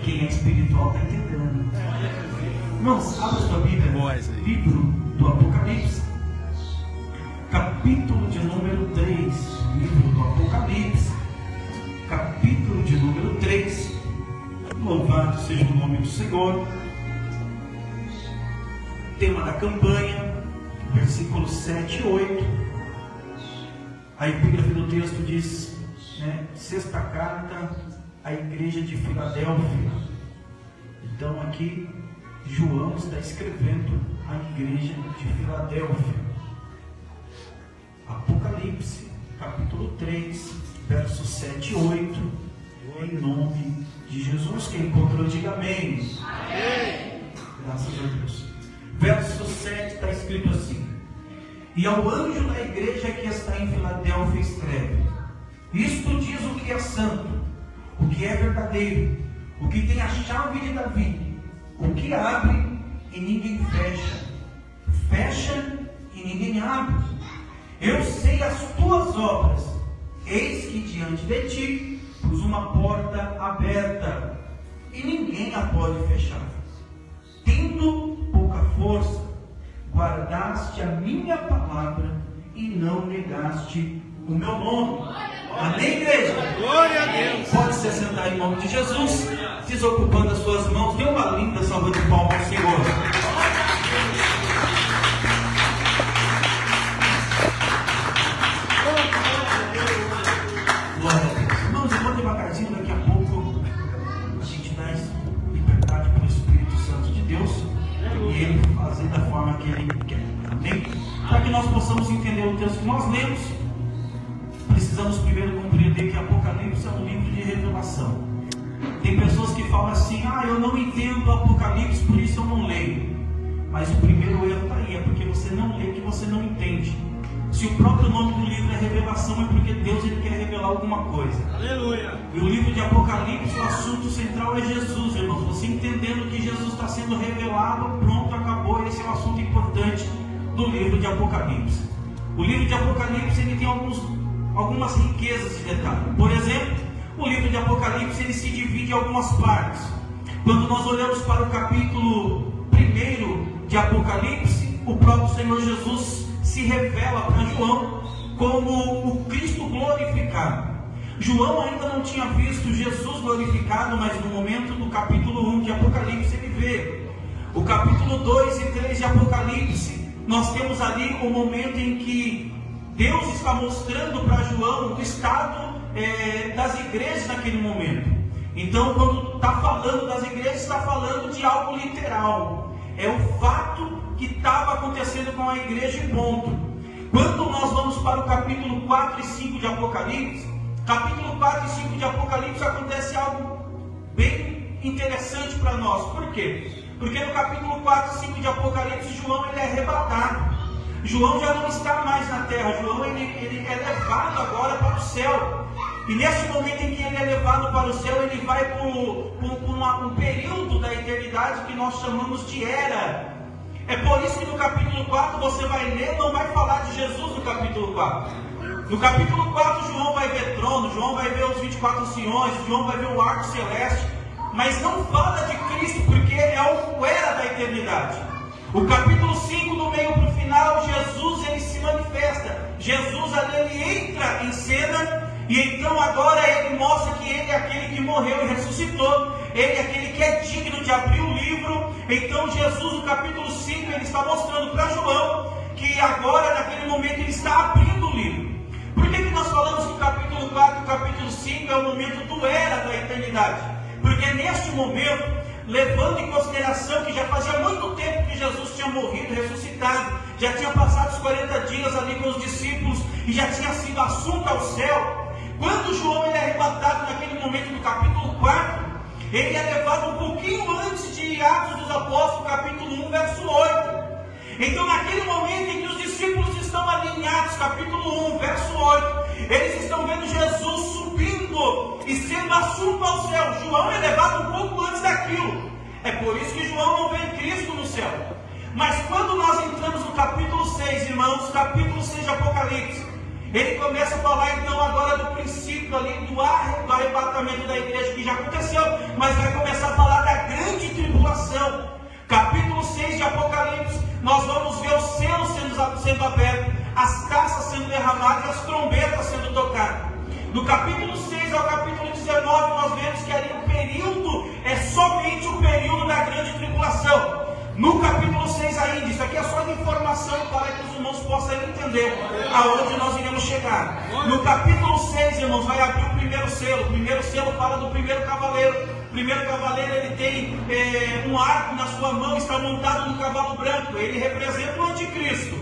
Quem é espiritual está entendendo. Irmãos, abra sua Bíblia, livro do Apocalipse, capítulo de número 3, livro do Apocalipse, capítulo de número 3. Louvado seja o nome do Senhor. Tema da campanha, versículos 7 e 8. A epígrafe do texto diz, sexta carta à igreja de Filadélfia. Então aqui João está escrevendo à igreja de Filadélfia. Apocalipse, capítulo 3, versos 7 e 8. Em nome de Jesus. Quem encontrou, diga amém. Amém. Graças a Deus. Verso 7 está escrito assim: e ao anjo da igreja que está em Filadélfia escreve: isto diz o que é santo, o que é verdadeiro, o que tem a chave de Davi, o que abre e ninguém fecha, fecha e ninguém abre. Eu sei as tuas obras, eis que diante de ti pus uma porta aberta, e ninguém a pode fechar. Tendo pouca força, guardaste a minha palavra e não negaste o meu nome. Amém, igreja? Glória a Deus. Pode se assentar em nome de Jesus, desocupando as suas mãos. Dê uma linda salva de palmas ao Senhor. Glória a Deus. Irmãos, eu vou devagarzinho, daqui a pouco a gente dá liberdade para o Espírito Santo de Deus e Ele fazer da forma que Ele quer. Amém? Para que nós possamos entender o texto que nós lemos, precisamos primeiro compreender que Apocalipse é um livro de revelação. Tem pessoas que falam assim: eu não entendo Apocalipse, por isso eu não leio. Mas o primeiro erro está aí, é porque você não lê, que você não entende. Se o próprio nome do livro é revelação, é porque Deus ele quer revelar alguma coisa. Aleluia. E o livro de Apocalipse, o assunto central é Jesus, irmãos. Você entendendo que Jesus está sendo revelado, pronto, acabou. Esse é o assunto importante do livro de Apocalipse. O livro de Apocalipse ele tem algumas riquezas de detalhe. Por exemplo, o livro de Apocalipse ele se divide em algumas partes. Quando nós olhamos para o capítulo 1 de Apocalipse, o próprio Senhor Jesus se revela para João como o Cristo glorificado. João ainda não tinha visto Jesus glorificado, mas no momento do capítulo 1 de Apocalipse ele vê. O capítulo 2 e 3 de Apocalipse, nós temos ali o momento em que Deus está mostrando para João o estado das igrejas naquele momento. Então, quando está falando das igrejas, está falando de algo literal. É o fato que estava acontecendo com a igreja e ponto. Quando nós vamos para o capítulo 4 e 5 de Apocalipse, capítulo 4 e 5 de Apocalipse acontece algo bem interessante para nós. Por quê? Porque no capítulo 4 e 5 de Apocalipse, João ele é arrebatado. João já não está mais na terra. João ele é levado agora para o céu. E nesse momento em que ele é levado para o céu, ele vai por um período da eternidade que nós chamamos de era. É por isso que no capítulo 4 você vai ler, não vai falar de Jesus no capítulo 4. No capítulo 4 João vai ver trono, João vai ver os 24 anciões, João vai ver o arco celeste, mas não fala de Cristo, porque é o era da eternidade. O capítulo 5, do meio para o final, Jesus ele se manifesta. Jesus ali ele entra em cena, e então agora ele mostra que ele é aquele que morreu e ressuscitou. Ele é aquele que é digno de abrir o livro. Então Jesus, no capítulo 5, ele está mostrando para João que agora, naquele momento, ele está abrindo o livro. Por que nós falamos que o capítulo 4 e o capítulo 5 é o momento do era da eternidade? Porque neste momento, levando em consideração que já fazia muito tempo que Jesus tinha morrido e ressuscitado, já tinha passado os 40 dias ali com os discípulos e já tinha sido assunto ao céu, quando João ele é arrebatado naquele momento no capítulo 4, ele é levado um pouquinho antes de Atos dos Apóstolos, capítulo 1, verso 8. Então naquele momento em que os discípulos estão ali em Atos, capítulo 1, verso 8, eles estão vendo Jesus subindo e sendo assunto ao céu. João é levado um pouco antes daquilo. É por isso que João não vê Cristo no céu. Mas quando nós entramos no capítulo 6, irmãos, capítulo 6 de Apocalipse, ele começa a falar então agora do princípio ali do arrebatamento da igreja, que já aconteceu, mas vai começar a de Apocalipse, nós vamos ver os selos sendo abertos, as taças sendo derramadas e as trombetas sendo tocadas. Do capítulo 6 ao capítulo 19, nós vemos que ali o período é somente o período da grande tribulação. No capítulo 6 ainda, isso aqui é só de informação para que os irmãos possam entender aonde nós iremos chegar. No capítulo 6, irmãos, vai abrir o primeiro selo. O primeiro selo fala do primeiro cavaleiro. O primeiro cavaleiro, ele tem um arco na sua mão, está montado no cavalo branco. Ele representa o anticristo.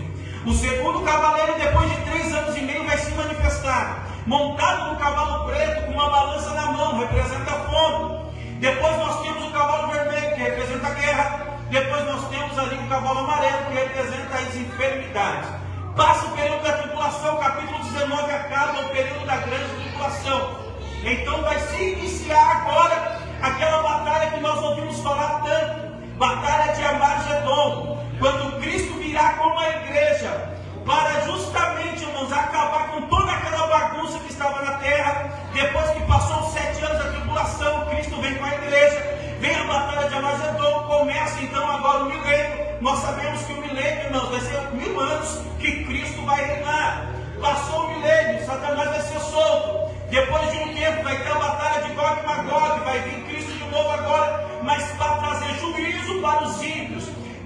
O segundo cavaleiro, depois de 3 anos e meio, vai se manifestar, montado no cavalo preto, com uma balança na mão, representa fogo. Depois nós temos o cavalo vermelho, que representa a guerra. Depois nós temos ali o cavalo amarelo, que representa as enfermidades. Passa o período da tribulação, capítulo 19 acaba o período da grande tribulação. Então vai se iniciar agora aquela batalha que nós ouvimos falar tanto, batalha de Armagedon, quando Cristo virá como a igreja, para justamente, irmãos, acabar com toda aquela bagunça que estava na terra. Depois que passou os 7 anos da tribulação, Cristo vem com a igreja, vem a batalha de Armagedon, começa então agora o milênio. Nós sabemos que o milênio, irmãos, vai ser 1000 anos que Cristo vai reinar. Passou o milênio, Satanás vai ser solto. Depois de um tempo vai ter a batalha de Gog e Magog, vai vir Cristo de novo agora, mas para trazer juízo para os ímpios.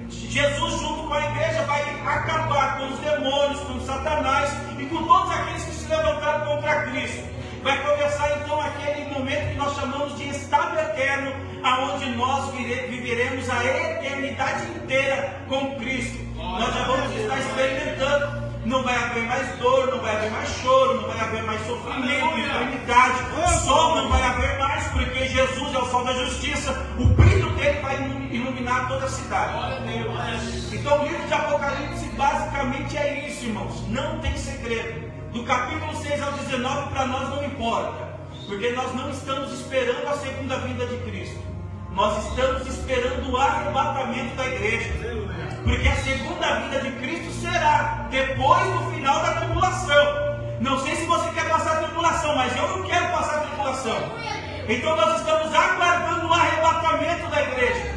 Jesus junto com a igreja vai acabar com os demônios, com Satanás e com todos aqueles que se levantaram contra Cristo. Vai começar então aquele momento que nós chamamos de estado eterno, aonde nós viveremos a eternidade inteira com Cristo. Nós já vamos estar experimentando. Não vai haver mais dor, não vai haver mais choro, não vai haver mais sofrimento, enfermidade. Sol não vai haver mais, porque Jesus é o sol da justiça. O brilho dele vai iluminar toda a cidade. Então o livro de Apocalipse basicamente é isso, irmãos. Não tem segredo. Do capítulo 6 ao 19 para nós não importa, porque nós não estamos esperando a segunda vinda de Cristo. Nós estamos esperando o arrebatamento da igreja, porque a segunda vinda de Cristo será depois do final da tribulação. Não sei se você quer passar a tribulação, mas eu não quero passar a tribulação. Então nós estamos aguardando o arrebatamento da igreja.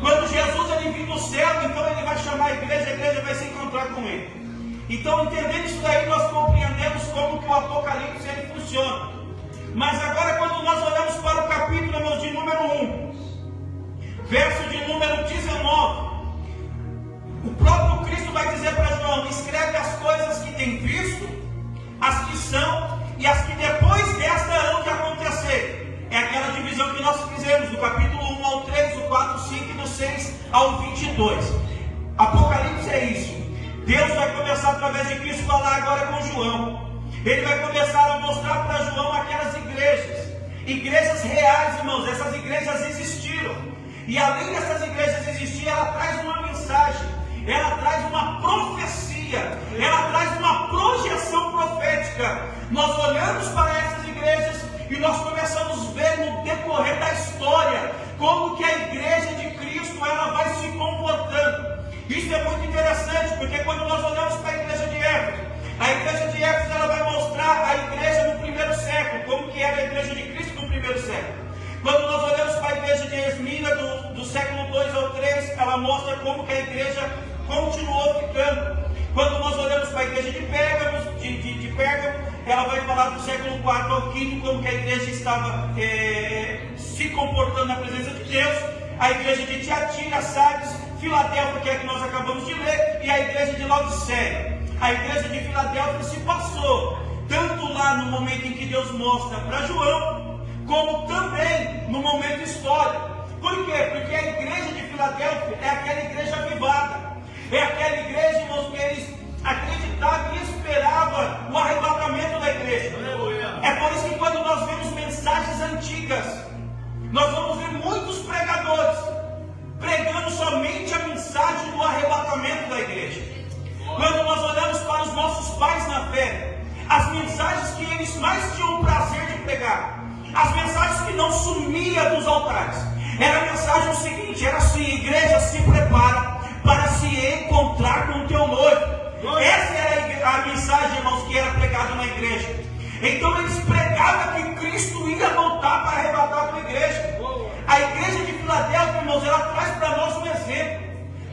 Quando Jesus ele vir do céu, então ele vai chamar a igreja vai se encontrar com ele. Então, entendendo isso daí, nós compreendemos como que o Apocalipse ele funciona. Mas agora, quando nós olhamos para o capítulo, irmãos, de número 1, verso de número 19, o próprio Cristo vai dizer para João: escreve as coisas que tem visto, as que são e as que depois desta hão de acontecer. É aquela divisão que nós fizemos do capítulo 1 ao 3, do 4 ao 5 e do 6 ao 22. Apocalipse é isso. Deus vai começar através de Cristo falar agora com João. Ele vai começar a mostrar para João aquelas igrejas reais, irmãos. Essas igrejas existiram, e além dessas igrejas existirem, ela traz uma mensagem, ela traz uma profecia, ela traz uma projeção profética. Nós olhamos para essas igrejas e nós começamos a ver no decorrer da história como que a igreja de Cristo ela vai se comportando. Isso é muito interessante, porque quando nós olhamos para a igreja de Éfeso, a igreja de Éfeso ela vai mostrar a igreja no primeiro século, como que era a igreja de Cristo no primeiro século. Quando nós olhamos para a igreja de Esmina, do século 2 ao 3, ela mostra como que a igreja continuou ficando. Quando nós olhamos para a igreja de Pérgamo, ela vai falar do século 4 ao 5, como que a igreja estava se comportando na presença de Deus. A igreja de Tiatira, Sardes, Filadélfia, que é a que nós acabamos de ler, e a igreja de Laodiceia. A igreja de Filadélfia se passou, tanto lá no momento em que Deus mostra para João, como também no momento histórico. Por quê? Porque a igreja de Filadélfia é aquela igreja avivada, é aquela igreja, irmãos, que eles acreditavam e esperavam o arrebatamento da igreja. É por isso que quando nós vemos mensagens antigas, nós vamos ver muitos pregadores pregando somente a mensagem do arrebatamento da igreja. Quando nós olhamos para os nossos pais na fé, as mensagens que eles mais tinham o prazer de pregar, as mensagens que não sumiam dos altares, era a mensagem seguinte: era assim, igreja, se prepara para se encontrar com o teu noivo. Essa era a mensagem, irmãos, que era pregada na igreja. Então eles pregavam que Cristo ia voltar para arrebatar a tua igreja. A igreja de Filadélfia, irmãos, ela traz para nós um exemplo,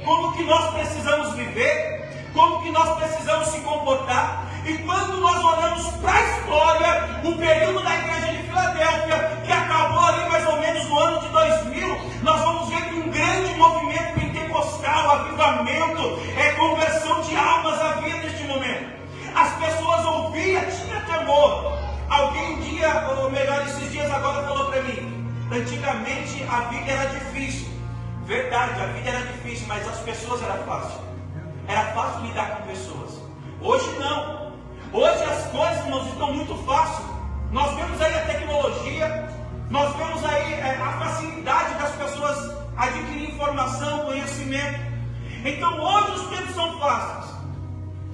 como que que nós precisamos viver, como que nós precisamos se comportar. E quando nós olhamos para a história, o período da igreja de Filadélfia, que acabou ali mais ou menos no ano de 2000, nós vamos ver que um grande movimento pentecostal, avivamento, conversão de almas havia neste momento. As pessoas ouviam, tinha temor. Alguém um dia, ou melhor, esses dias agora falou para mim, antigamente a vida era difícil. Verdade, a vida era difícil, mas as pessoas era fácil. Era fácil lidar com pessoas. Hoje não. Hoje as coisas, irmãos, estão muito fáceis. Nós vemos aí a tecnologia, nós vemos aí a facilidade das pessoas adquirir informação, conhecimento. Então hoje os tempos são fáceis,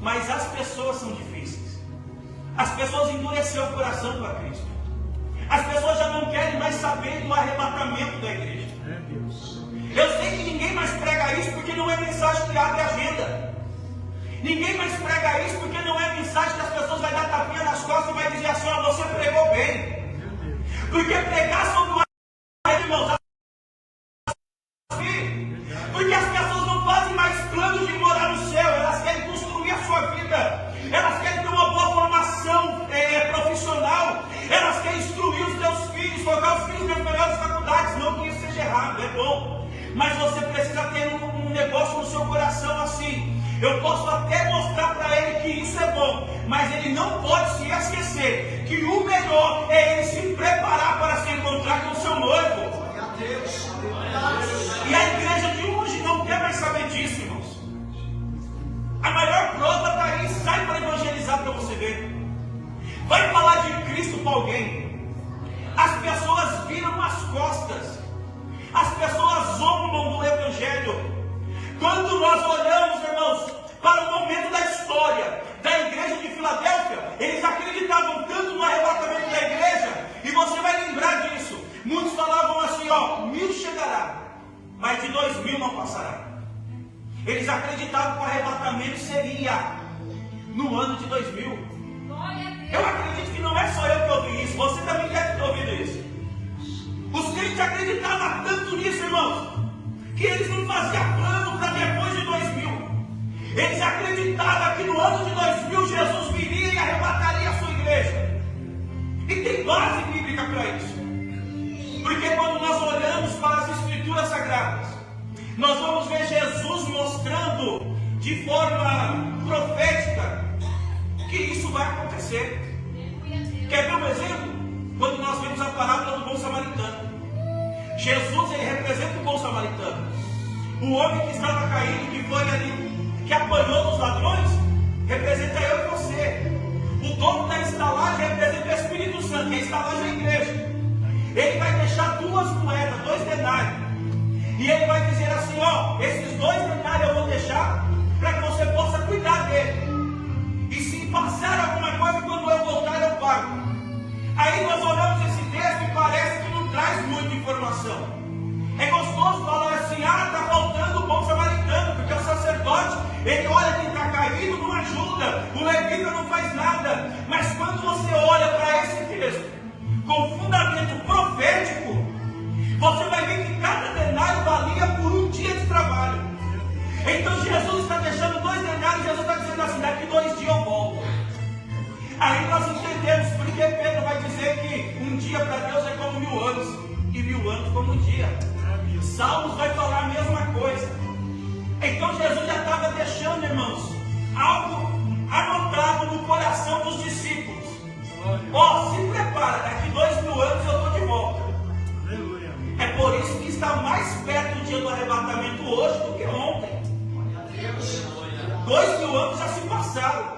mas as pessoas são difíceis. As pessoas endureceram o coração para Cristo. As pessoas já não querem mais saber do arrebatamento da igreja. Eu sei que ninguém mais prega isso porque não é mensagem que abre agenda. Ninguém mais prega isso porque não é mensagem que as pessoas vão dar tapinha nas costas e vai dizer assim, ó, você pregou bem. Porque pregar sobre o arrebatamento, irmãos, porque as pessoas não fazem mais planos de morar no céu, elas querem construir a sua vida, elas querem ter uma boa formação profissional, elas querem instruir os seus filhos, colocar os filhos nas melhores faculdades. Não que isso seja errado, é bom, mas você precisa ter um negócio no seu coração assim. Eu posso até mostrar para ele que isso é bom, mas ele não pode se esquecer que o melhor é ele se preparar para se encontrar com o seu noivo. E a igreja de hoje não quer mais saber disso, irmãos. A maior prova está aí, sai para evangelizar para você ver. Vai falar de Cristo para alguém. As pessoas viram as costas. As pessoas zombam do Evangelho. Quando nós olhamos, irmãos, para o momento da história da igreja de Filadélfia, eles acreditavam tanto no arrebatamento da igreja, e você vai lembrar disso. Muitos falavam assim, ó, 1000 chegará, mas de 2000 não passará. Eles acreditavam que o arrebatamento seria no ano de 2000. Eu acredito que não é só eu que ouvi isso, você também deve ter ouvido isso. Os crentes acreditavam tanto nisso, irmãos, que eles não faziam plano para depois de 2000. Eles acreditavam que no ano de 2000 Jesus viria e arrebataria a sua igreja. E tem base bíblica para isso. Porque quando nós olhamos para as Escrituras Sagradas, nós vamos ver Jesus mostrando de forma profética que isso vai acontecer. Quer ver um exemplo? Quando nós vemos a parábola do bom samaritano. Jesus, ele representa o bom samaritano. O homem que estava caído, que foi ali, que apanhou dos ladrões, representa eu e você. O dono da estalagem representa o Espírito Santo, e a estalagem é a igreja. Ele vai deixar 2 moedas, 2 denários. E ele vai dizer assim, ó, esses 2 denários eu vou deixar para que você possa cuidar dele. E se passar alguma coisa, quando eu voltar, eu pago. Aí nós olhamos esse texto e parece que não traz muita informação. É gostoso falar assim, está faltando o bom samaritano, porque o sacerdote, ele olha quem está caído, não ajuda, o levita não faz nada. Mas quando você olha para esse texto, com fundamento profético, você vai ver que cada denário valia por 1 dia de trabalho. Então Jesus está deixando 2 denários, Jesus está dizendo assim, daqui 2 dias eu volto. Aí nós entendemos porque Pedro vai dizer que um dia para Deus é como 1000 anos, e 1000 anos como um dia. Salmos vai falar a mesma coisa. Então Jesus já estava deixando, irmãos, algo anotado no coração dos discípulos. Ó, se prepara, daqui 2000 anos eu estou de volta. É por isso que está mais perto do dia do arrebatamento hoje do que ontem. 2000 anos já se passaram.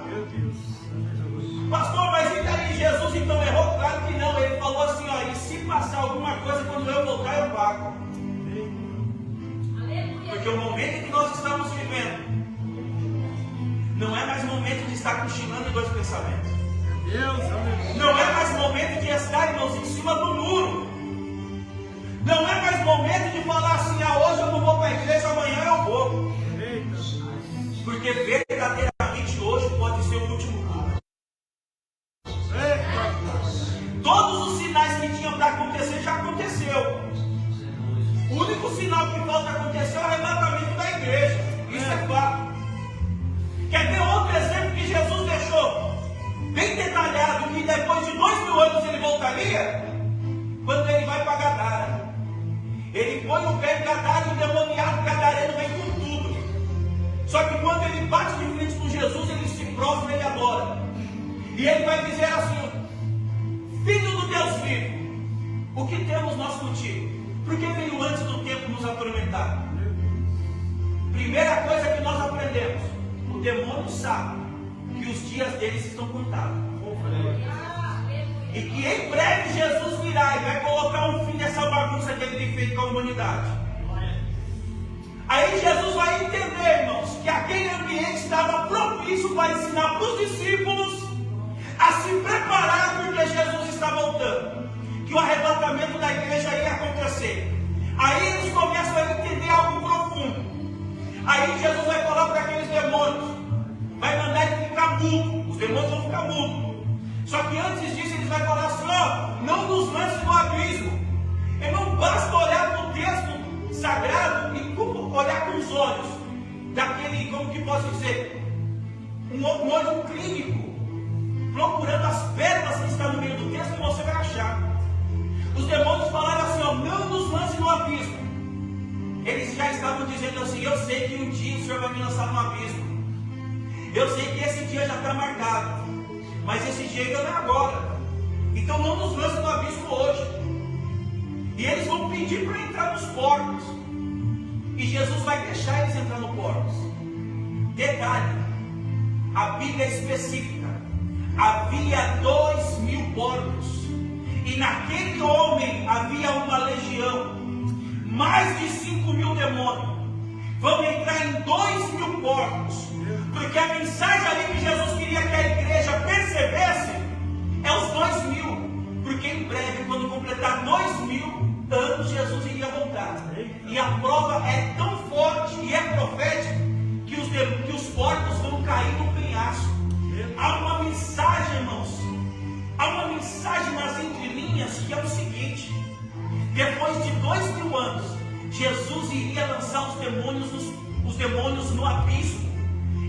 Pastor, mas e daí? Jesus então errou? Claro que não. Ele falou assim, ó, e se passar alguma coisa, quando eu voltar eu pago. Porque o momento em que nós estamos vivendo não é mais momento de estar cochilando em 2 pensamentos. Não é mais momento de estar, irmãos, em cima do muro. Não é mais momento de falar assim, hoje eu não vou para a igreja, amanhã eu vou. Porque verdadeiramente hoje pode ser o último culto. Todos os sinais que tinham para acontecer já aconteceu. O único sinal que falta acontecer é o arrebatamento da igreja. Isso é fato. Quer ver outro exemplo que Jesus deixou bem detalhado, que depois de 2000 anos ele voltaria? Quando ele vai para Gadara. Ele põe o pé em Gadara e o demoniado gadareno vem com tudo. Só que quando ele bate de frente com Jesus, ele se prostra e ele adora. E ele vai dizer assim: Filho do Deus vivo, o que temos nós contigo? Porque veio antes do tempo nos atormentar. Primeira coisa que nós aprendemos: o demônio sabe que os dias deles estão contados. E que em breve Jesus virá e vai colocar um fim nessa bagunça que ele tem feito com a humanidade. Aí Jesus vai entender, irmãos, que aquele ambiente estava propício para ensinar para os discípulos a se preparar, porque Jesus está voltando, que o arrebatamento da igreja ia acontecer. Aí eles começam a entender algo profundo. Aí Jesus vai falar para aqueles demônios, vai mandar ele ficar mudo. Os demônios vão ficar mudos. Só que antes disso eles vão falar assim: ó, não nos lance no abismo. E não basta olhar para o texto sagrado e olhar com os olhos daquele, como que posso dizer, um olho clínico, procurando as pérolas que estão no meio do texto, e você vai achar. Os demônios falaram assim: ó, não nos lance no abismo. Eles já estavam dizendo assim: eu sei que um dia o Senhor vai me lançar no abismo. Eu sei que esse dia já está marcado, mas esse dia ainda não é agora. Então não nos lance no abismo hoje. E eles vão pedir para entrar nos portos. E Jesus vai deixar eles entrar nos portos. Detalhe: a Bíblia é específica. Havia 2000 porcos. E naquele homem havia uma legião. Mais de 5.000 demônios. Vão entrar em 2.000 porcos. Porque a mensagem ali que Jesus queria que a igreja percebesse é os 2.000. Porque em breve, quando completar 2.000 anos, Jesus iria voltar. E a prova é tão forte e é profética que os porcos vão cair no penhasco. Há uma mensagem, irmãos. Há uma mensagem nas entrelinhas que é o seguinte: depois de 2.000 anos, Jesus iria lançar os demônios no abismo.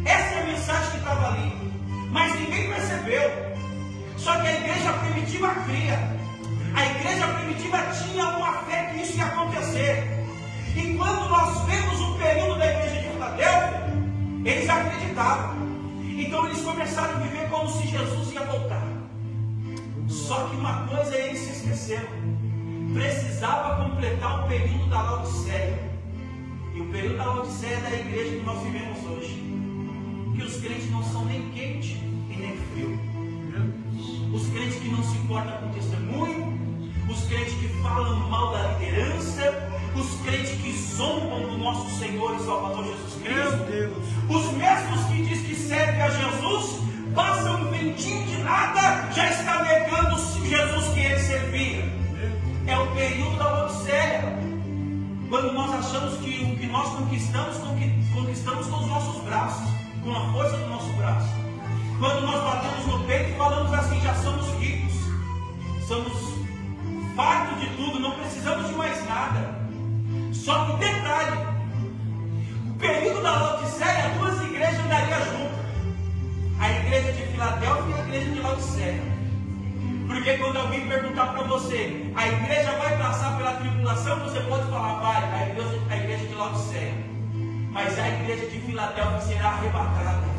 Essa é a mensagem que estava ali. Mas ninguém percebeu. Só que a igreja primitiva cria. A igreja primitiva tinha uma fé que isso ia acontecer. E quando nós vemos o período da igreja de Filadélfia, eles acreditavam. Então eles começaram a viver como se Jesus ia voltar. Só que uma coisa eles se esqueceram: precisava completar o período da Laodiceia. E o período da Laodiceia é da igreja que nós vivemos hoje. Que os crentes não são nem quente e nem frio. Os crentes que não se importam com o testemunho, os crentes que falam mal da liderança, os crentes que zombam do nosso Senhor e Salvador Jesus Cristo, os mesmos que dizem que servem a Jesus, passam um ventinho de nada, já está negando o Jesus que ele servia. É o período da Laodiceia, quando nós achamos que o que nós conquistamos com os nossos braços, com a força do nosso braço. Quando nós batemos no peito e falamos assim: já somos ricos, somos fartos de tudo, não precisamos de mais nada. Só que detalhe: o período da Laodiceia, duas igrejas andariam juntas, a igreja de Filadélfia e a igreja de Laodiceia. Porque quando alguém perguntar para você: a igreja vai passar pela tribulação? Você pode falar: vai, a igreja de Laodiceia. Mas a igreja de Filadélfia será arrebatada.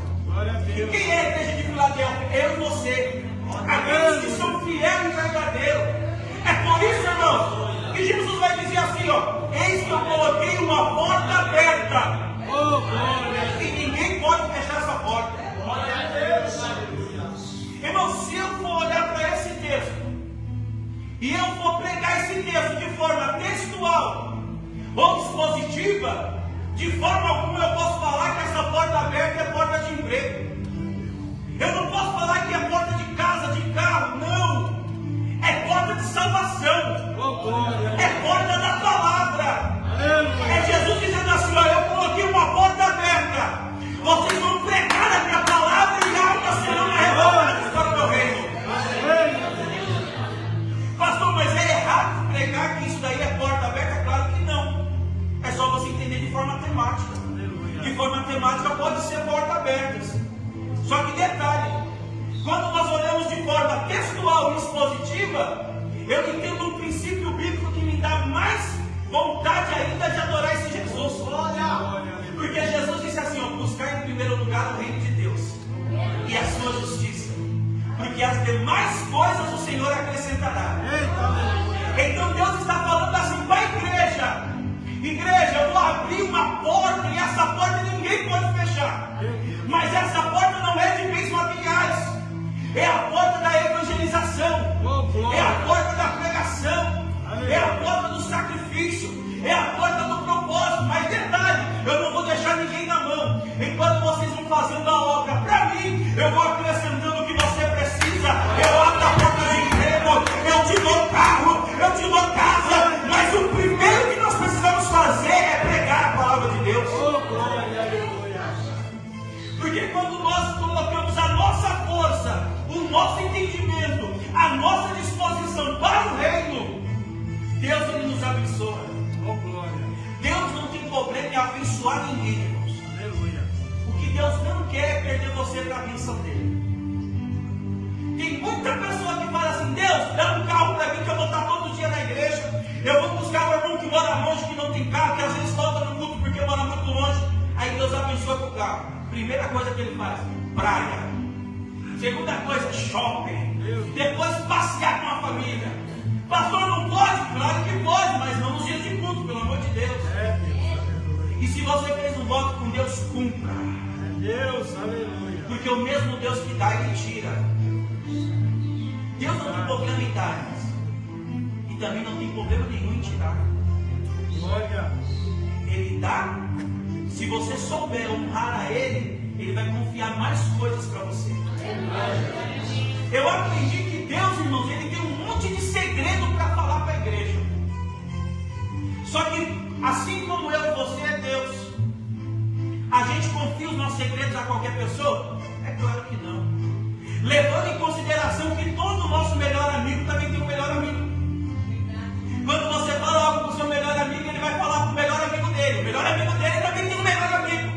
Quem é a igreja de Filadélfia? Eu e você. Aqueles que são fiéis e verdadeiros. É por isso, irmãos, que Jesus vai dizer assim: ó, eis que eu coloquei uma porta aberta. E ninguém pode fechar essa porta. Irmão, se eu for olhar para esse texto e eu for pregar esse texto de forma textual ou dispositiva, de forma alguma eu posso falar que essa porta aberta é porta de emprego. Eu não posso falar que é porta de casa, de carro, não. É porta de salvação. É porta da palavra. É Jesus dizendo assim: ó, eu coloquei uma porta aberta. Vocês vão pregar a minha palavra e almas serão arrebatadas para o meu reino. Pastor, mas é errado pregar que isso daí é porta aberta? Claro que não. É só você entender de forma temática. De forma viva, eu entendo um princípio bíblico que me dá mais vontade ainda de adorar esse Jesus. Porque Jesus disse assim, ó, buscar em primeiro lugar o reino de Deus e a sua justiça, porque as demais coisas o Senhor acrescentará. Então Deus está falando assim para a igreja: igreja, eu vou abrir uma porta e essa porta ninguém pode fechar. Mas essa porta não é de bens materiais, é a porta da evangelização, é a porta da pregação, é a porta do sacrifício, é a porta do propósito. Mas detalhe, eu não vou deixar ninguém na mão. Enquanto vocês vão fazendo a obra para mim, eu vou acrescentando o que você precisa. Eu abro a porta de emprego, eu te dou carro, eu te dou casa. Mas o primeiro que nós precisamos fazer é pregar a palavra de Deus. Porque quando nós colocamos a nossa força, o nosso entendimento, a nossa disposição para o reino, Deus ele nos abençoa. Deus não tem problema em abençoar ninguém, irmãos. O que Deus não quer é perder você para a bênção dele. Tem muita pessoa que fala assim: Deus, dá um carro para mim que eu vou estar todo dia na igreja. Eu vou buscar o irmão que mora longe, que não tem carro, que às vezes falta no culto porque mora muito longe. Aí Deus abençoa com o carro. Primeira coisa que ele faz: praia. Segunda coisa: shopping. Depois passear com a família. Pastor, não pode? Claro que pode, mas não nos dias de culto, pelo amor de Deus. E se você fez um voto com Deus, cumpra. Porque o mesmo Deus que dá, ele tira. Deus não tem problema em dar, e também não tem problema nenhum em tirar. Ele dá. Se você souber honrar a Ele, Ele vai confiar mais coisas para você. Eu aprendi que Deus, irmãos, Ele tem um monte de segredo para falar para a igreja. Só que, assim como eu e você é Deus, a gente confia os nossos segredos a qualquer pessoa? É claro que não. Levando em consideração que todo o nosso melhor amigo também tem um melhor amigo. Quando você fala algo para o seu melhor amigo, ele vai falar para o melhor amigo dele. O melhor amigo dele também tem um melhor amigo.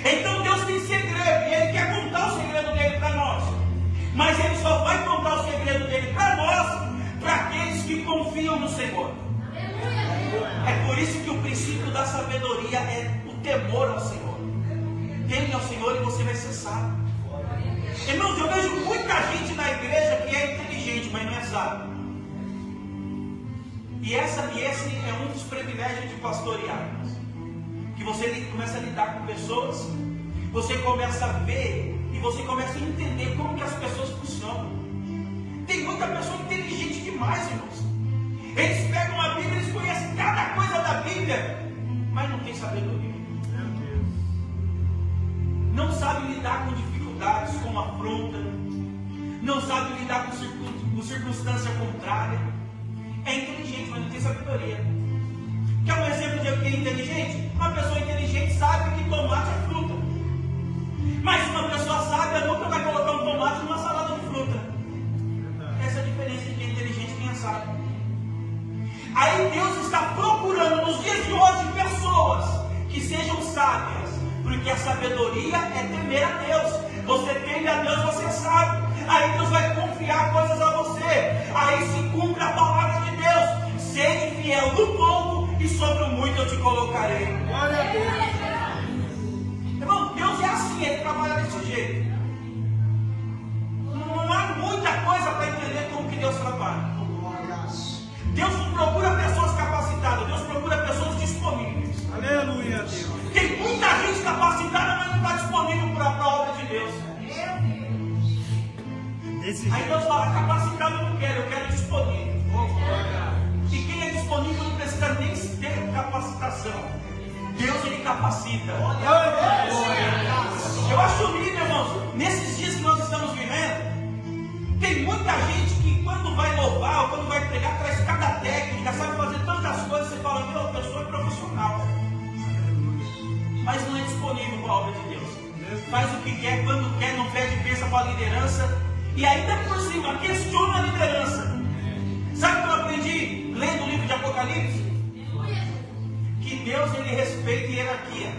Então Deus tem segredo e Ele quer contar o segredo dele para nós. Mas Ele só vai contar o segredo dele para nós, para aqueles que confiam no Senhor. É por isso que o princípio da sabedoria é o temor ao Senhor. Teme ao Senhor e você vai ser sábio. Irmãos, eu vejo muita gente na igreja que é inteligente, mas não é sábio. E esse é um dos privilégios de pastorear. Que você começa a lidar com pessoas, você começa a ver e você começa a entender como que as pessoas funcionam. Tem muita pessoa inteligente demais, irmãos. Eles pegam a Bíblia, eles conhecem cada coisa da Bíblia, mas não tem sabedoria. Não sabe lidar com dificuldades, com afronta. Não sabe lidar com circunstância contrária. É inteligente, mas não tem sabedoria. Quer um exemplo de alguém inteligente? Uma pessoa inteligente sabe que tomate é fruta. Mas uma pessoa sábia nunca vai colocar um tomate numa salada de fruta. Essa é a diferença de quem é inteligente e quem é sábio. Aí Deus está procurando nos dias de hoje pessoas que sejam sábias. Porque a sabedoria é temer a Deus. Você teme a Deus, você sabe. Aí Deus vai confiar coisas a você. Aí se cumpre a palavra de Deus. Sede fiel no pouco e sobre o muito eu te colocarei. Glória a Deus. Irmão, Deus é assim, Ele trabalha desse jeito. Não há muita coisa para entender como que Deus trabalha. Deus não procura pessoas capacitadas, Deus procura pessoas disponíveis. Aleluia, Deus. Tem muita gente capacitada, mas não está disponível para a obra de Deus. Aí Deus fala: capacitado eu não quero, eu quero disponível. E quem é disponível não precisa nem ter capacitação. Deus, Ele capacita. Eu acho lindo, irmãos, nesses dias que nós estamos vivendo, tem muita gente que quando vai louvar ou quando vai pregar, traz cada técnica, sabe fazer tantas coisas, você fala: meu, a pessoa é profissional. Mas não é disponível para a obra de Deus. Faz o que quer, quando quer, não pede bênção para a liderança. E ainda por cima, questiona a liderança. Sabe o que eu aprendi lendo o livro de Apocalipse? Que Deus, Ele respeita a hierarquia.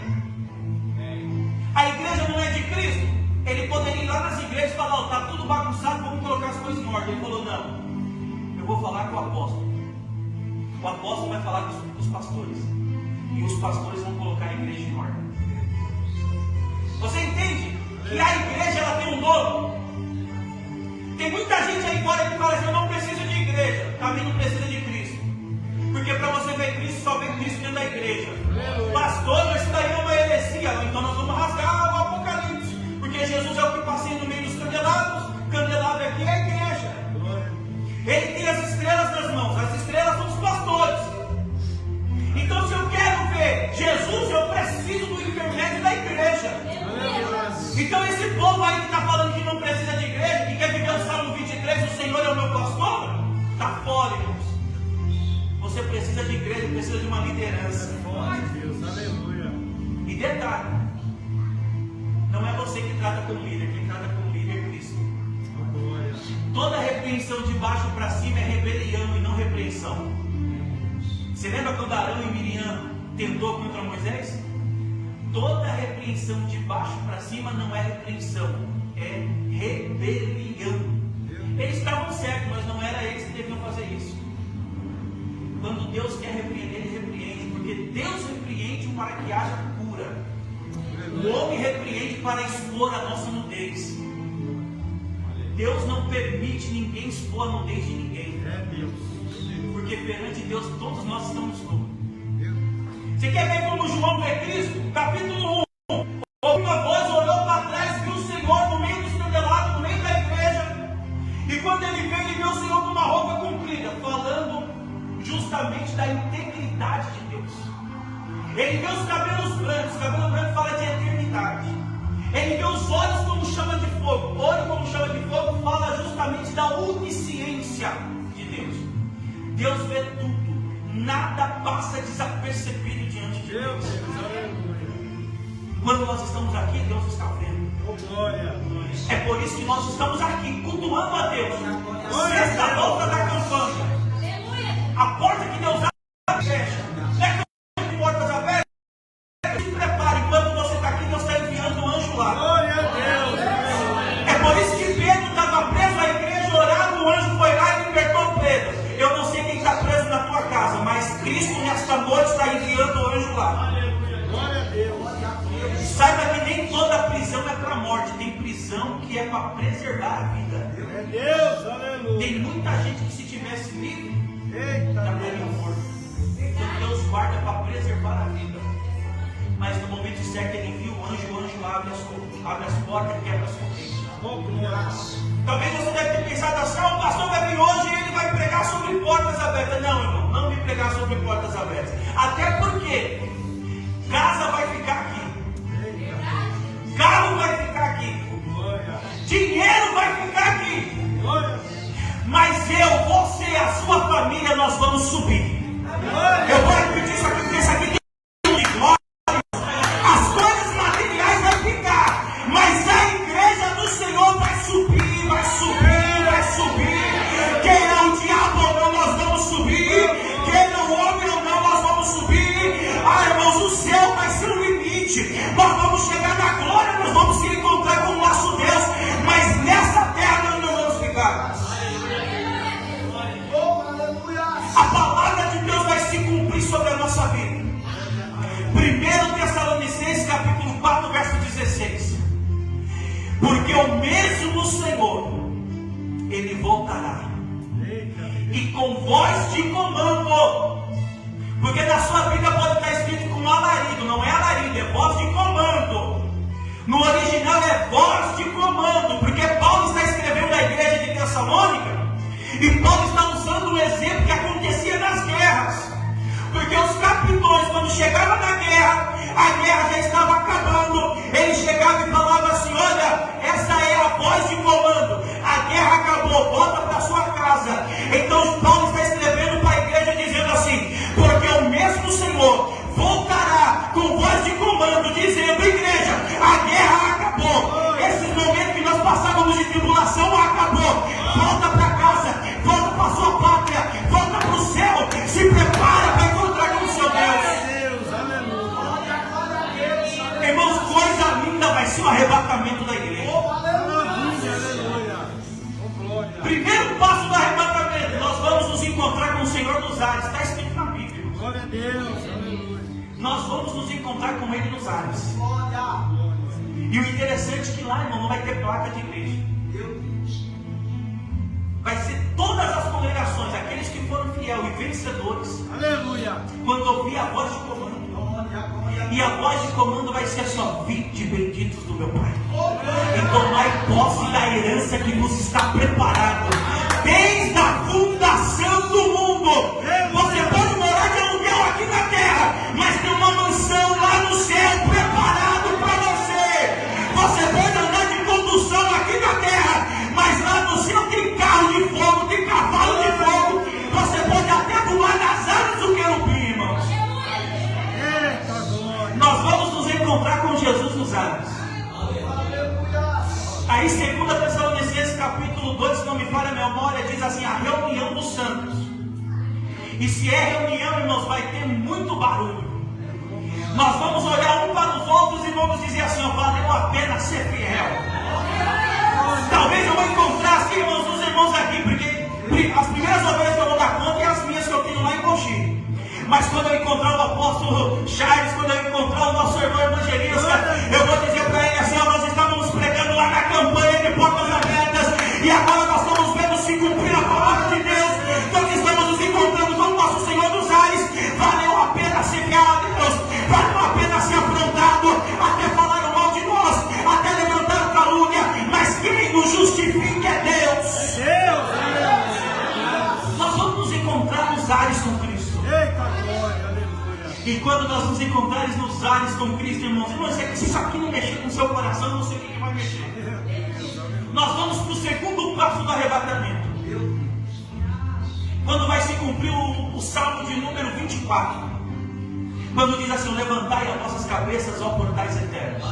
A igreja não é de Cristo. Ele poderia ir lá nas igrejas e falar: está tudo bagunçado, vamos colocar as coisas em ordem. Ele falou: não, eu vou falar com o apóstolo. O apóstolo vai falar com os pastores. E os pastores vão colocar a igreja em ordem. Você entende que a igreja ela tem um dono? Tem muita gente aí fora que fala assim: eu não preciso de igreja. Também não precisa de Cristo. Porque para você ver Cristo, só vê Cristo dentro da igreja. Pastor, mas isso daí é uma heresia. Então nós vamos rasgar o Apocalipse. Porque Jesus é o que passeia no meio dos candelabros. Candelabro aqui é a igreja. Ele tem as estrelas nas mãos. As estrelas são os pastores. Então, se eu quero ver Jesus, eu preciso do intermédio da igreja. Então, esse povo aí que está falando que não precisa de igreja, que quer viver o Salmo 23, o Senhor é o meu pastor, está fora, irmãos. Você precisa de igreja, precisa de uma liderança. E detalhe, não é você que trata como líder, quem trata como líder é Cristo. Toda repreensão de baixo para cima é rebelião e não repreensão. Você lembra quando Arão e Miriam tentou contra Moisés? Toda repreensão de baixo para cima não é repreensão, é rebelião. Eles estavam certos, mas não era eles que deviam fazer isso. Quando Deus quer repreender, Ele repreende, porque Deus repreende para que haja cura. O homem repreende para expor a nossa nudez. Deus não permite ninguém expor a nudez de ninguém. Porque perante Deus todos nós estamos nus. Você quer ver como João vê Cristo? Capítulo 1. Ouviu uma voz, olhou para trás, viu o Senhor no meio dos candelabros, no meio da igreja. E quando ele veio, ele viu o Senhor com uma roupa comprida, falando justamente da integridade de Deus. Ele vê os cabelos brancos. Cabelo branco fala de eternidade. Ele vê os olhos como chama de fogo. Olho como chama de fogo fala justamente da onisciência de Deus. Deus vê tudo. Nada passa desapercebido diante de Deus. Quando nós estamos aqui, Deus está vendo. É por isso que nós estamos aqui, cultuando a Deus. Sexta volta da campanha. A porta que Deus abre, fecha. É que portas abertas. Se prepare, enquanto você está aqui, Deus está enviando um anjo lá. É por isso que Pedro estava preso à igreja, orando, o anjo foi lá e libertou Pedro. Eu não sei quem está preso na tua casa, mas Cristo nesta noite está enviando o anjo lá. Saiba que nem toda prisão é para a morte, tem prisão que é para preservar a vida. Tem muita gente que se tivesse livre, estaria morto. Então Deus guarda para preservar a vida. Mas no momento certo ele envia o anjo abre as portas e quebra as correntes. Talvez você deve ter pensado assim: o pastor vai vir hoje e ele vai pregar sobre portas abertas. Não, irmão, não me pregar sobre portas abertas. Até porque casa vai ficar aqui, carro vai ficar aqui, dinheiro vai ficar aqui. Mas eu, você, a sua família, nós vamos subir. Eu vou repetir isso aqui porque isso aqui tem de glória. As coisas materiais vão ficar, mas a igreja do Senhor vai subir, vai subir, vai subir. Queira o diabo ou não, nós vamos subir. Queira o homem ou não, nós vamos subir. Ah, irmãos, o céu vai ser o limite. Nós vamos chegar na glória, nós vamos se encontrar com o nosso Deus. Mas nessa terra nós não vamos ficar. A palavra de Deus vai se cumprir sobre a nossa vida. 1 Tessalonicenses capítulo 4, verso 16. Porque o mesmo Senhor, Ele voltará, e com voz de comando. Porque na sua Bíblia pode estar escrito com alarido. Não é alarido, é voz de comando. No original é voz de comando. Porque Paulo está escrevendo na igreja de Tessalônica, e Paulo está usando um exemplo que acontecia nas guerras. Porque os capitães, quando chegavam na guerra, a guerra já estava acabando. Ele chegava e falava assim: olha, essa é a voz de comando. A guerra acabou, volta para sua casa. Então Paulo está escrevendo para a igreja dizendo assim: porque o mesmo Senhor voltará com voz de comando, dizendo: igreja, a guerra acabou. Esse momento que nós passávamos de tribulação acabou. Volta para casa, volta para sua pátria, volta para o céu. Se prepara para encontrar com o seu Deus. Irmãos, coisa linda vai ser o arrebatamento da igreja. Primeiro passo do arrebatamento, nós vamos Nós vamos nos encontrar com Ele nos ares. E o interessante é que lá, irmão, não vai ter placa de igreja. Vai ser todas as congregações, aqueles que foram fiel e vencedores. Aleluia. Quando ouvir a voz de comando. E a voz de comando vai ser só: vinde benditos do meu Pai, e tomai posse da herança que vos está preparado desde a fundação do mundo. Você pode morar de aluguel aqui na terra, mas tem uma mansão lá no céu preparado para você. Você pode andar de condução aqui na terra, mas lá no céu tem carro de fogo, tem cavalo de fogo. Você pode até voar nas asas do querubim, irmãos. Nós vamos nos encontrar com Jesus nos ares. Aí 2 Tessalonicenses capítulo 2, se não me falha a memória, diz assim: a reunião dos santos. E se é reunião, irmãos, vai ter muito barulho. Nós vamos olhar um para os outros e vamos dizer assim: ó, valeu a pena ser fiel. Talvez eu vou encontrar assim, irmãos, os irmãos aqui, porque as primeiras ovelhas que eu vou dar conta é as minhas que eu tenho lá em Mogi. Mas quando eu encontrar o apóstolo Charles, quando eu encontrar o nosso irmão evangelista, eu vou dizer para ele assim: ó, nós estávamos pregando lá na campanha de portas abertas, e agora nós estamos vendo se cumprir a palavra de Deus. Nós estamos nos encontrando com o nosso Senhor dos ares. Valeu a pena ser fiel a Deus, valeu a pena ser afrontado, até falaram mal de nós, até levantaram calúnia, mas quem nos justifica é Deus. Nós vamos nos encontrar nos ares com Cristo. E quando nós nos encontrarmos nos ares com Cristo, irmãos, se isso aqui não mexer com o seu coração, eu não sei o que vai mexer. Nós vamos para o segundo passo do arrebatamento. Quando vai se cumprir o salmo de número 24. Quando diz assim: levantai as vossas cabeças, ó portais eternos.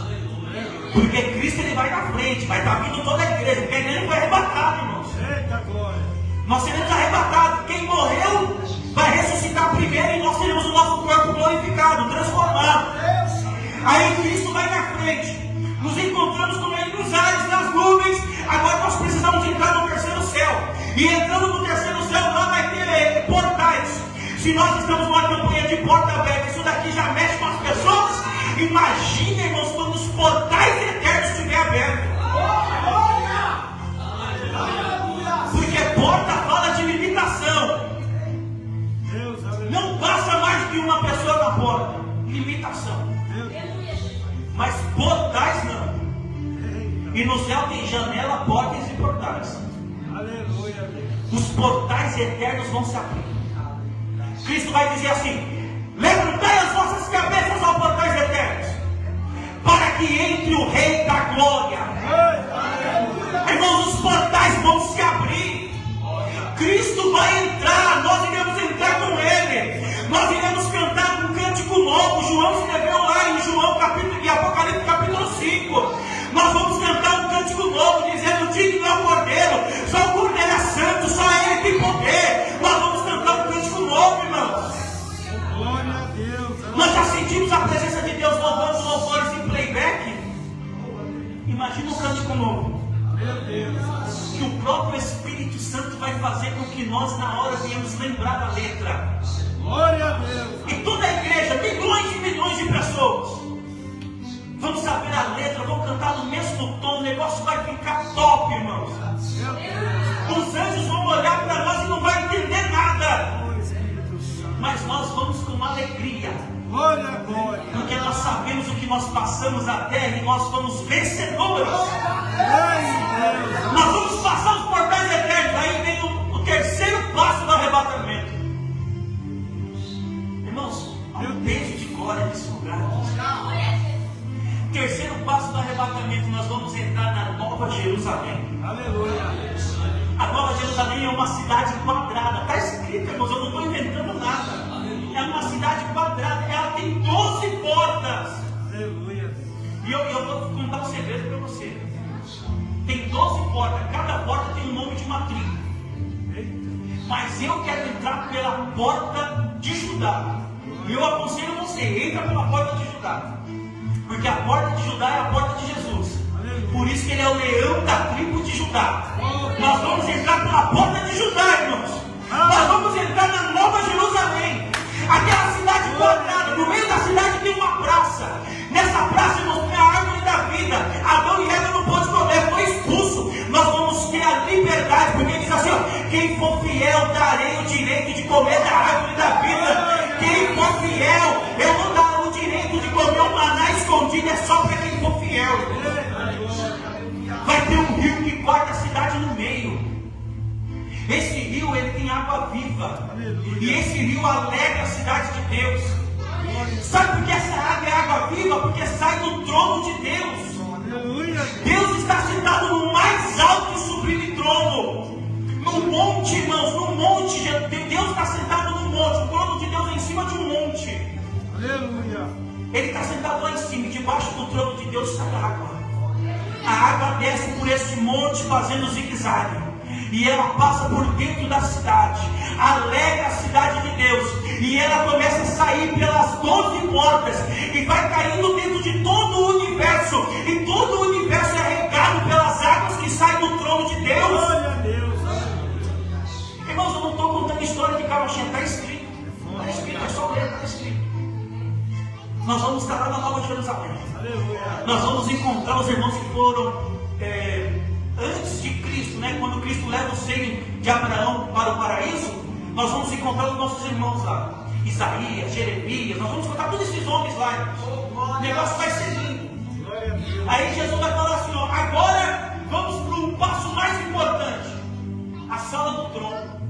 Porque Cristo ele vai na frente, vai estar vindo toda a igreja, porque ele foi arrebatado, irmãos. Nós seremos arrebatados. Quem morreu vai ressuscitar primeiro, e nós teremos o nosso corpo glorificado, transformado. Aí Cristo vai na frente, nos encontramos com Ele nos ares, nas nuvens. Agora nós precisamos entrar no terceiro céu, e entrando no terceiro céu lá vai ter portais. Se nós estamos numa campanha de porta aberta, isso daqui já mexe com as pessoas. Imagina, irmãos, quando os portais eternos estiverem abertos. Porque porta fala de limitação. Não passa mais de uma pessoa na porta. Limitação. Mas portais não. E no céu tem janela, portas e portais. Os portais eternos vão se abrir. Cristo vai dizer assim: levantai as vossas cabeças aos portais eternos, para que entre o Rei da Glória. Irmãos, os portais vão se abrir. Cristo vai entrar, nós iremos entrar com Ele. Nós iremos cantar um cântico novo. João escreveu lá em Apocalipse capítulo 5. Nós vamos cantar um cântico novo, dizendo: digno é o Cordeiro. Só o Cordeiro é santo, só Ele tem poder. Nós vamos cantar um cântico novo, irmãos. Glória a Deus. Nós já sentimos a presença de Deus louvando louvores em playback. Imagina um cântico novo. Meu Deus. Que o próprio Espírito Santo vai fazer com que nós na hora venhamos lembrar da letra. Glória a Deus. E toda a igreja, milhões e milhões de pessoas vão saber a letra, vão cantar no mesmo tom. O negócio vai ficar top, irmãos. Os anjos vão olhar para nós e não vão entender nada. Mas nós vamos com alegria. Glória, glória. Porque nós sabemos o que nós passamos a terra e nós somos vencedores. Nós vamos passar os portais eternos. Aí vem o terceiro passo do arrebatamento. Irmãos, há um beijo de glória nesse lugar. Terceiro passo do arrebatamento, nós vamos entrar na Nova Jerusalém. Aleluia. A Nova Jerusalém é uma cidade quadrada. Está escrito, irmãos, eu não estou inventando nada. É uma cidade quadrada. Ela tem 12 portas. Aleluia. E eu vou contar um segredo para você. Tem 12 portas. Cada porta tem o nome de uma tribo. Mas eu quero entrar pela porta de Judá. E eu aconselho você, entra pela porta de Judá. Porque a porta de Judá é a porta de Jesus. Por isso que ele é o leão da tribo de Judá. Nós vamos entrar pela porta de Judá, irmãos. Nós vamos entrar na Nova Jerusalém. Aquela cidade quadrada, no meio da cidade tem uma praça. Nessa praça, irmãos, tem a árvore da vida. Adão e Eva não pode comer, foi expulso. Nós vamos ter a liberdade, porque diz assim, ó, quem for fiel, darei o direito de comer da árvore da vida. Quem for fiel, eu vou dar o direito de comer o maná escondido, é só para quem for fiel. Vai ter um rio que corta a cidade no meio. Esse rio, ele tem água viva. E esse rio alegra a cidade de Deus. Sabe por que essa água é água viva? Porque sai do trono de Deus. Deus está sentado no mais alto e sublime trono. No monte, irmãos, no monte. Deus está sentado no monte. O trono de Deus é em cima de um monte. Aleluia. Ele está sentado lá em cima. E debaixo do trono de Deus sai água. A água desce por esse monte fazendo zigue-zague. E ela passa por dentro da cidade, alegra a cidade de Deus, e ela começa a sair pelas 12 portas, e vai caindo dentro de todo o universo, e todo o universo é regado pelas águas que saem do trono de Deus. Glória a Deus. Irmãos, eu não estou contando história de carochinha, está escrito, é só ler, está escrito. Nós vamos estar lá na Nova Jerusalém. Aleluia. Nós vamos encontrar os irmãos que foram antes de Cristo, né? Quando Cristo leva o seio de Abraão para o paraíso, nós vamos encontrar os nossos irmãos lá. Isaías, Jeremias, nós vamos encontrar todos esses homens lá, irmãos. O negócio vai ser lindo. Glória a Deus. Aí Jesus vai falar assim, ó, agora vamos para o passo mais importante, a sala do trono.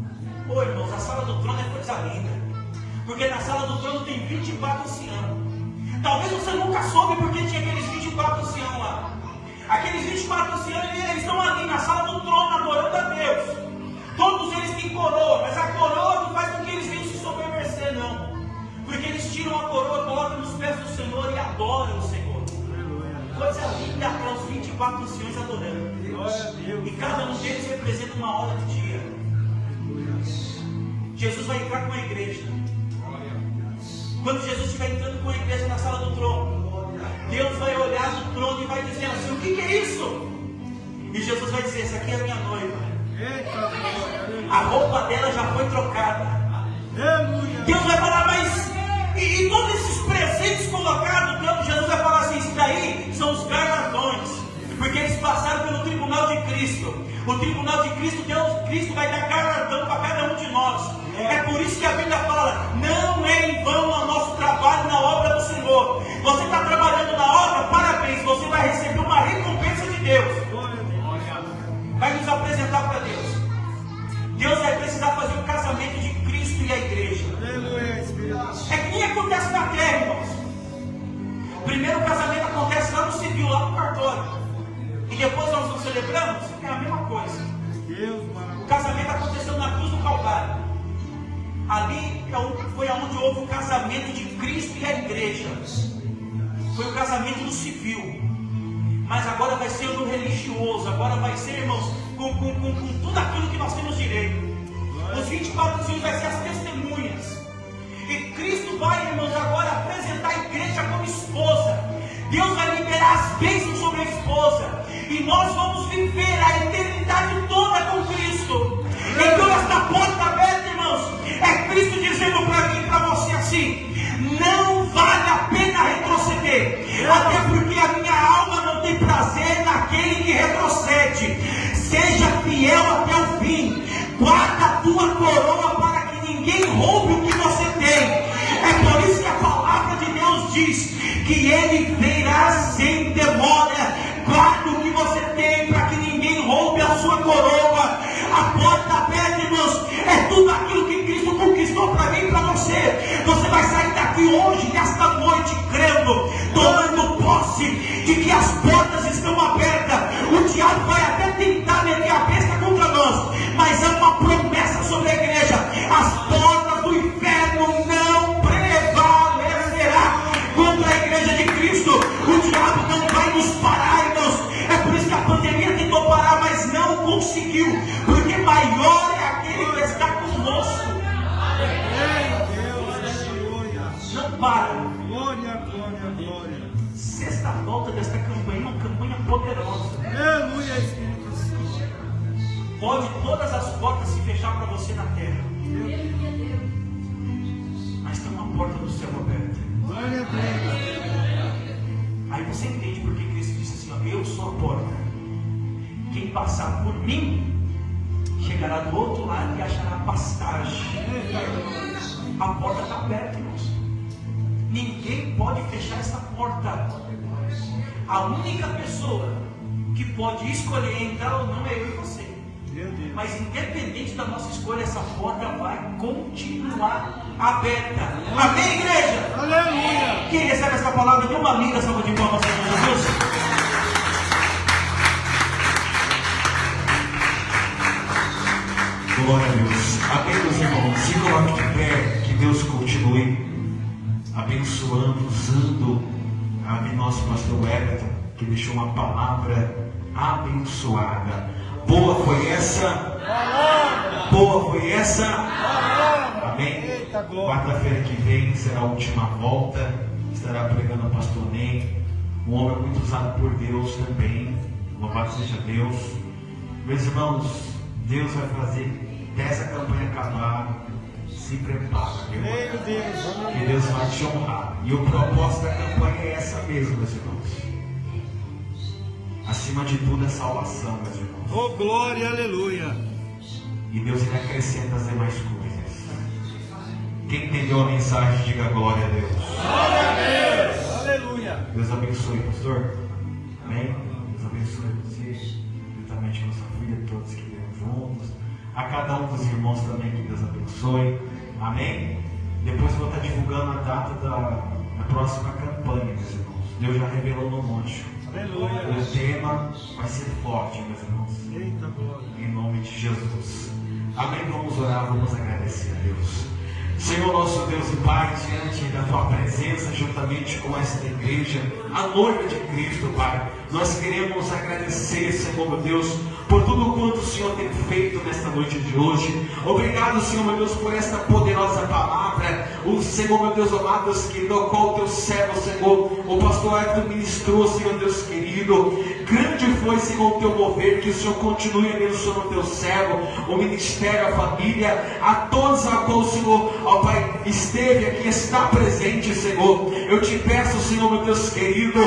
Pô, irmãos, a sala do trono é coisa linda, porque na sala do trono tem 24 anciãos. Talvez você nunca soube porque tinha aqueles 24 anciãos lá. Aqueles 24 anciãos, eles estão ali na sala do trono adorando a Deus. Todos eles têm coroa, mas a coroa não faz com que eles venham se soberbecer, não. Porque eles tiram a coroa, colocam nos pés do Senhor e adoram o Senhor. Coisa linda para os 24 anciões adorando. Glória a Deus. E cada um deles representa uma hora do dia. Jesus vai entrar com a igreja. Quando Jesus estiver entrando com a igreja na sala do trono, Deus vai olhar no trono e vai dizer assim, o que é isso? E Jesus vai dizer, essa aqui é a minha noiva. Eita, glória. A roupa dela já foi trocada. Aleluia. Deus vai falar, mas e todos esses presentes colocados, Jesus vai falar assim, isso daí são os galardões. Porque eles passaram pelo tribunal de Cristo. O tribunal de Cristo, Cristo vai dar galardão para cada um de nós. É por isso que a Bíblia fala, não é em vão o nosso trabalho na obra do Senhor. Você está trabalhando na obra, parabéns, você vai receber uma recompensa de Deus. Vai nos apresentar para Deus. Deus vai precisar fazer o casamento de Cristo e a igreja. Aleluia, Espírito. É que nem acontece na terra, irmãos. Primeiro o casamento acontece lá no civil, lá no cartório. E depois nós nos celebramos, é a mesma coisa. Deus, O maravilhoso. casamento aconteceu na cruz do Calvário. Ali foi onde houve o casamento de Cristo e a igreja. Foi o casamento no civil. Mas agora vai ser no religioso. Agora vai ser, irmãos, com tudo aquilo que nós temos direito. Os 24 anciões vai ser as testemunhas. E Cristo vai, irmãos, agora apresentar a igreja como esposa. Deus vai liberar as bênçãos sobre a esposa. E nós vamos viver a eternidade toda com Cristo. Então esta porta aberta, irmãos, é Cristo dizendo para mim e para você assim, não vale a pena retroceder. Até porque a minha alma não tem prazer naquele que retrocede. Seja fiel até o fim. Guarda a tua coroa para que ninguém roube o que você tem. É por isso que a palavra de Deus diz que Ele virá sem demora. Guarda o que você tem para que ninguém roube a sua coroa. A porta aberta, irmãos, é tudo aquilo que Cristo conquistou para mim e para você. Você vai sair daqui hoje, nesta noite, crendo, tomando posse de que as portas estão abertas. O diabo vai até tentar meter a besta contra nós, mas há uma promessa sobre a igreja: as portas do inferno não prevalecerá contra a igreja de Cristo. O diabo não vai nos parar, irmãos. É por isso que a pandemia tentou parar, mas não conseguiu, porque maior é aquele que está conosco. Não para. Glória, glória, glória. Sexta volta desta campanha, uma campanha poderosa. Aleluia, Espírito Santo. Pode todas as portas se fechar para você na terra, mas tem uma porta do céu aberta. Glória a Deus. Aí você entende por que Cristo disse assim, ó, eu sou a porta. Quem passar por mim, chegará do outro lado e achará pastagem. A porta está aberta, irmãos. Ninguém pode fechar essa porta. A única pessoa que pode escolher entrar ou não é eu e você. Mas independente da nossa escolha, essa porta vai continuar aberta. Amém, igreja? Aleluia. Quem recebe essa palavra, dê uma linda salva de palmas, Senhor Jesus. Glória a Deus. Amém, meus irmãos. Se coloque de pé, que Deus continue abençoando, usando a nosso pastor Everton, que deixou uma palavra abençoada. Boa foi essa? Boa foi essa? Amém? Quarta-feira que vem será a última volta. Estará pregando o pastor Ney, um homem muito usado por Deus também. Louvado seja Deus. Meus irmãos, Deus vai fazer dessa campanha acabar. Se prepara, meu irmão. Que Deus vai te honrar. E o propósito da campanha é essa mesmo, meus irmãos. Acima de tudo é salvação, meus irmãos. Oh, glória, aleluia. E Deus ele acrescenta as demais coisas. Quem entendeu a mensagem, diga glória a Deus. Glória a Deus. Aleluia. Deus abençoe, pastor. Amém? Deus abençoe você, juntamente com a sua filha, todos que vieram juntos. A cada um dos irmãos também, que Deus abençoe. Amém? Depois eu vou estar divulgando a data da próxima campanha, meus irmãos. Deus já revelou no monte. Aleluia. O tema vai ser forte, meus irmãos. Eita glória. Em nome de Jesus. Amém? Vamos orar, vamos agradecer a Deus. Senhor nosso Deus e Pai, diante da Tua presença, juntamente com esta igreja, a noiva de Cristo, Pai, nós queremos agradecer, Senhor meu Deus, por tudo quanto o Senhor tem feito nesta noite de hoje. Obrigado, Senhor meu Deus, por esta poderosa palavra. O Senhor meu Deus, amados, que no qual o Teu servo, Senhor, o pastor Everton ministrou, Senhor Deus querido. Grande foi, Senhor, o Teu mover, que o Senhor continue abençoando o Teu servo, o ministério, a família, a todos a qual o Senhor, ó Pai, esteve aqui, está presente, Senhor. Eu te peço, Senhor meu Deus querido,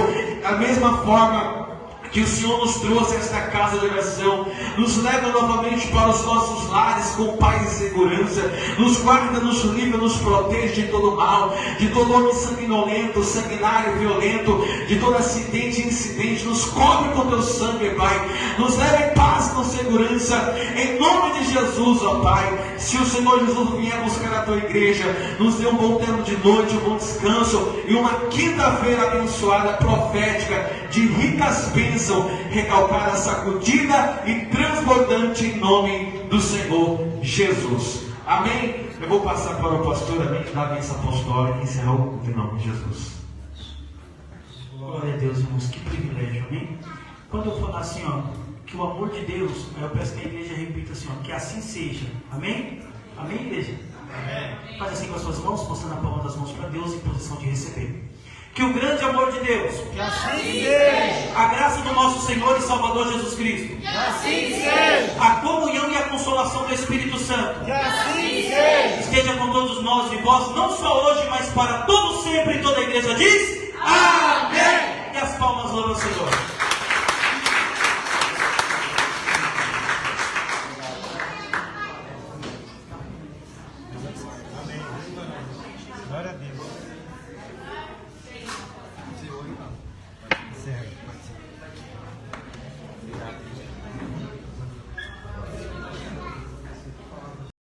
da mesma forma que o Senhor nos trouxe a esta casa de oração, nos leva novamente para os nossos lares com paz e segurança, nos guarda, nos livra, nos protege de todo mal, de todo homem sanguinolento, sanguinário, violento, de todo acidente e incidente, nos cobre com teu sangue, Pai, nos leva em paz com segurança, em nome de Jesus, ó Pai. Se o Senhor Jesus vier buscar a tua igreja, nos dê um bom tempo de noite, um bom descanso e uma quinta-feira abençoada, profética, de ricas bênçãos, recalcada, sacudida e transbordante em nome do Senhor Jesus. Amém? Eu vou passar para o pastor, amém, da bênção apostólica e encerrar o culto em nome de Jesus. Glória a Deus, irmãos, que privilégio, amém? Quando eu falar assim, ó, que o amor de Deus, aí eu peço que a igreja repita assim, ó, que assim seja, amém? Amém, igreja? Amém. Faz assim com as suas mãos, mostrando a palma das mãos para Deus em posição de receber. Que o grande amor de Deus, Que assim seja. a graça do nosso Senhor e Salvador Jesus Cristo, Que assim seja. a comunhão e a consolação do Espírito Santo, Que assim seja. esteja com todos nós e vós, não só hoje, mas para todo sempre. E toda a igreja diz: Amém! E as palmas louvam o Senhor.